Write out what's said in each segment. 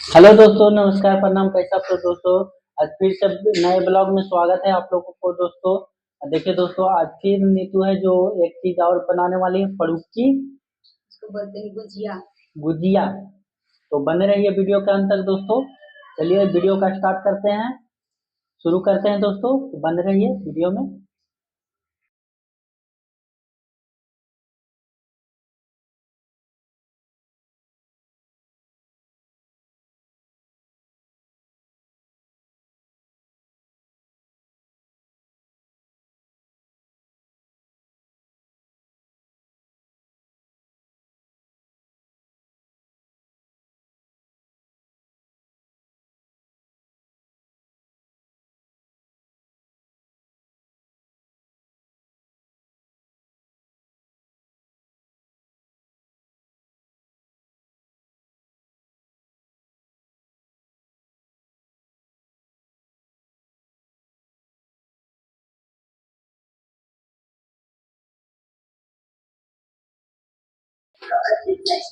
Hello दोस्तों, नमस्कार, प्रणाम। कैसे आप लोग दोस्तों? आज फिर से नए ब्लॉग में स्वागत है आप लोगों को दोस्तों। देखिए दोस्तों, आज फिर नीतू है जो एक चीज और बनाने वाली है, फड़ूक की इसको बोलते हैं गुजिया। गुजिया। तो बने रहिए वीडियो के अंत तक दोस्तों। चलिए वीडियो का स्टार्ट करते हैं, शुरू करते हैं दोस्तों। तो बने रहिए वीडियो में।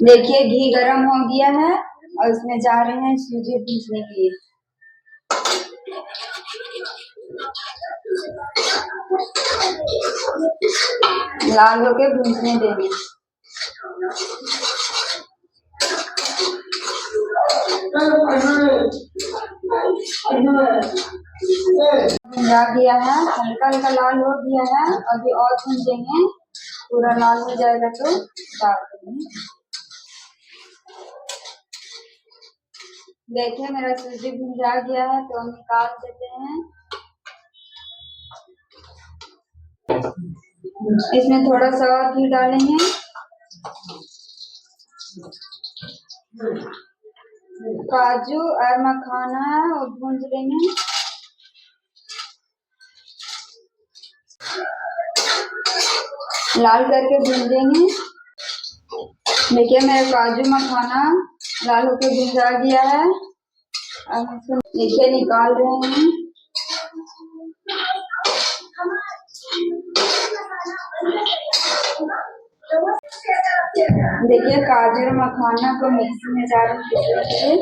देखिए घी गरम हो गया है और इसमें जा रहे हैं सूजी भूनने के लिए। लाल होके भूनने देंगे। भुना दिया है, हल्का हल्का लाल हो गया है। अभी और भूनेंगे, पूरा लाल हो जाएगा तो डाल देंगे। देखिए मेरा सूजी भुना गया है तो हम निकाल देते हैं। इसमें थोड़ा सा और घी डालेंगे। काजू और मखाना और भून लेंगे। लाल करके भूनेंगे। देखिए मेरा काजू मखाना लाल होकर भुजा गया है। अब इसको देखिए निकाल रहे हैं। देखिए काजू और मखाना को मिक्सी में डाल दीजिए।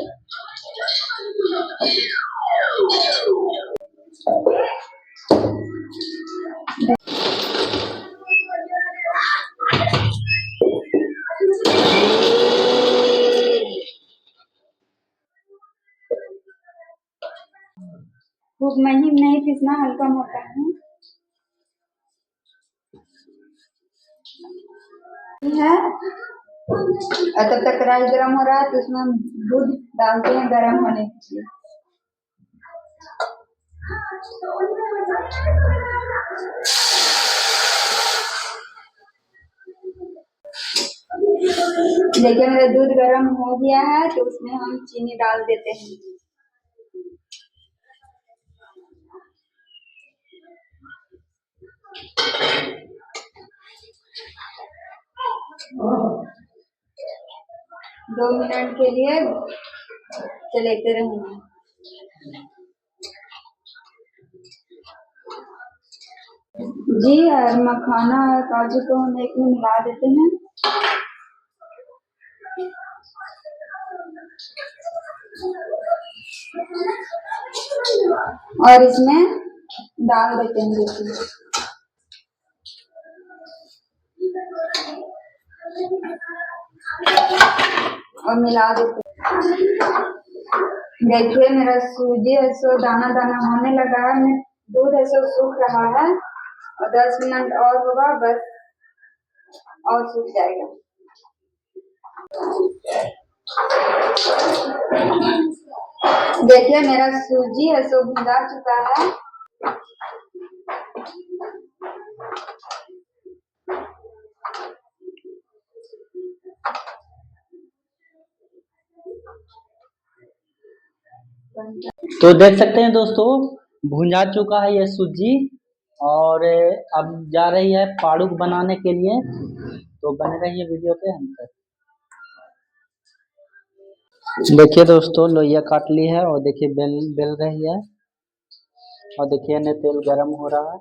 खूब महीन नहीं पीसना, हल्का मोटा है। और तब तक कढ़ाई गरम हो रहा है तो उसमें हम दूध डालते हैं गरम होने के लिए। देखिए मेरा दूध गरम हो गया है तो उसमें हम चीनी डाल देते हैं। दो मिनट के लिए चलाते रहेंगे। जी और मखाना और काजू को हम एक में मिला देते हैं। और इसमें डाल देते हैं देखिए। और मिला देते हैं। देखिए मेरा सूजी है सो दाना दाना होने लगा है। दूध है सो सूख रहा है और 10 मिनट और होगा बस, और सूख जाएगा। देखिए मेरा सूजी है सो भुना चुका है। तो देख सकते हैं दोस्तों, भुंजा चुका है ये सूजी। और अब जा रही है फाड़ूक बनाने के लिए। तो बने रहिए वीडियो के अंत तक। देखिए दोस्तों, लोइया काट ली है और देखिए बेल बेल रही है। और देखिए ने तेल गरम हो रहा है।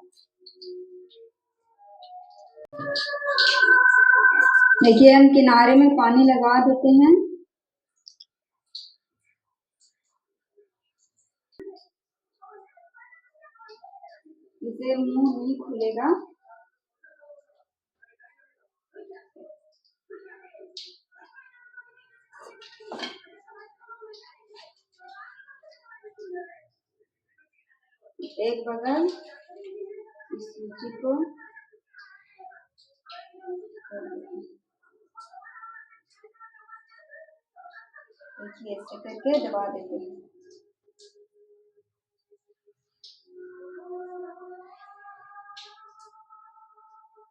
देखिए हम किनारे में पानी लगा देते हैं। इससे मुंह नहीं खुलेगा। एक बगल इस सूजी को देखिए ऐसे करके दबा देते हैं।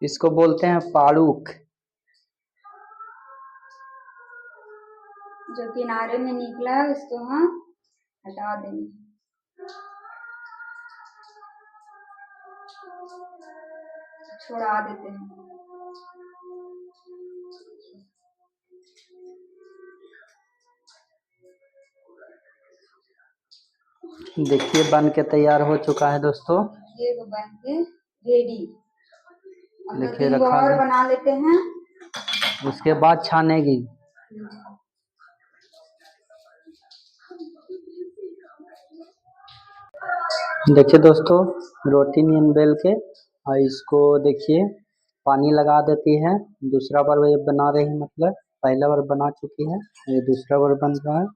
इसको बोलते हैं पाड़ुक। जो किनारे में निकला है उसको हम हटा देंगे। छोड़ा देते हैं। देखिए बन के तैयार हो चुका है दोस्तों। ये वो बन के रेडी। अब देखिए दो रखा और है। बना लेते हैं। उसके बाद छानेगी। देखिए दोस्तों रोटी नियन बेल के और इसको देखिए पानी लगा देती है। दूसरा बार ये बना रही है, मतलब पहला बार बना चुकी है, ये दूसरा बार बन रहा है।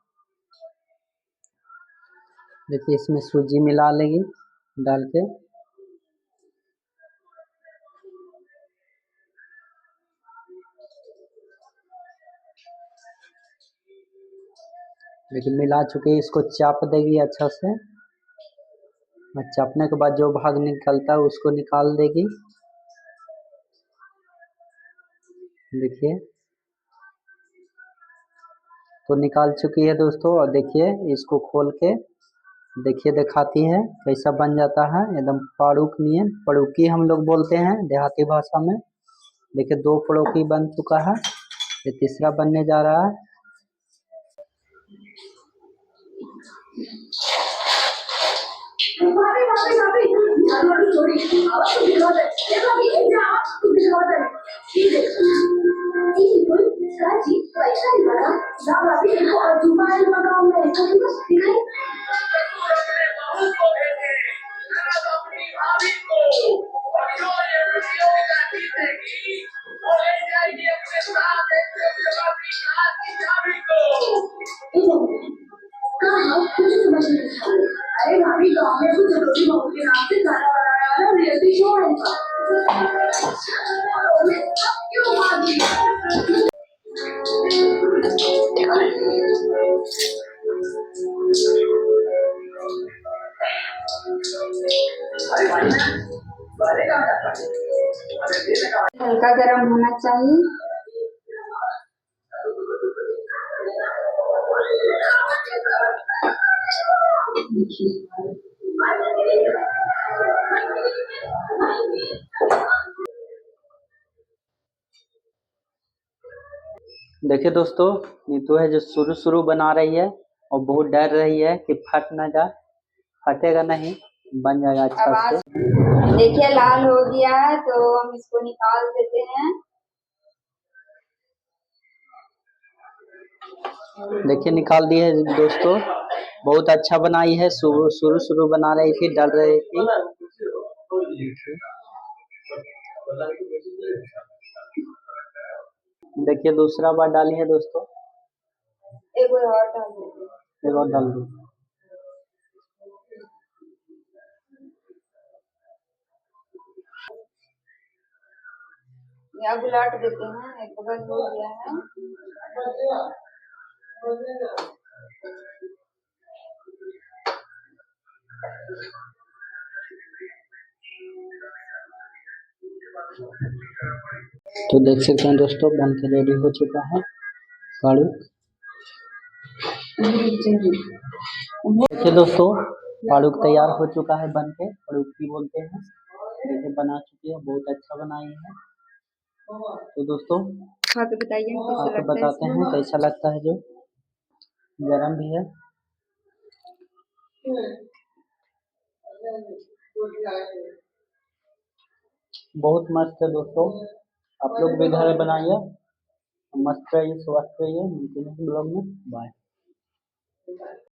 देखिए इसमें सूजी मिला लेगी डाल के। देखिए मिला चुके, इसको चाप देगी अच्छा से और चापने के बाद जो भाग निकलता है उसको निकाल देगी। देखिए तो निकाल चुकी है दोस्तों। और देखिए इसको खोल के देखिए दिखाती है कैसा बन जाता है, एकदम पाड़ुक नियन। पड़ुकी हम लोग बोलते हैं देहाती भाषा में। देखिए 2 पड़ोकी बन चुका है, ये तीसरा बनने जा रहा है। अरे भाभी गाँव में कुछ जरूरी बहू के नाम से गाना बनाने वाला रियलिटी शो है इनका। क्यों भाभी? हल्का गरम होना चाहिए। देखिए दोस्तों नीतू है जो शुरू शुरू बना रही है और बहुत डर रही है कि फट ना जाए। फटेगा नहीं, बन जाएगा अच्छा से। देखिए लाल हो गया है तो हम इसको निकाल देते हैं। देखिए निकाल दिए दोस्तों। बहुत अच्छा बनाई है। शुरू शुरू बना रही थी, डर रही थी। देखिए दूसरा बार डाली है दोस्तों। एक और डाल देते हैं। एक और डाल दो। अब उलट देते हैं। एक बगल हो गया है। तो देख सकते हैं दोस्तों बन के रेडी हो चुका है पाड़ू। देखिए दोस्तों पाड़ुक तैयार हो चुका है बन के। पाड़ुकी बोलते हैं। देखिए बना चुकी है, बहुत अच्छा बनाई है। तो दोस्तों खा के बताइए कैसा आपको लगता है। बताते हैं कैसा लगता है। जो गरम भी है। बहुत मस्त है दोस्तों, आप लोग भी घर बनाइए। मस्त रहिए, स्वस्थ रहिए। मिलते हैं ब्लॉग में। बाय।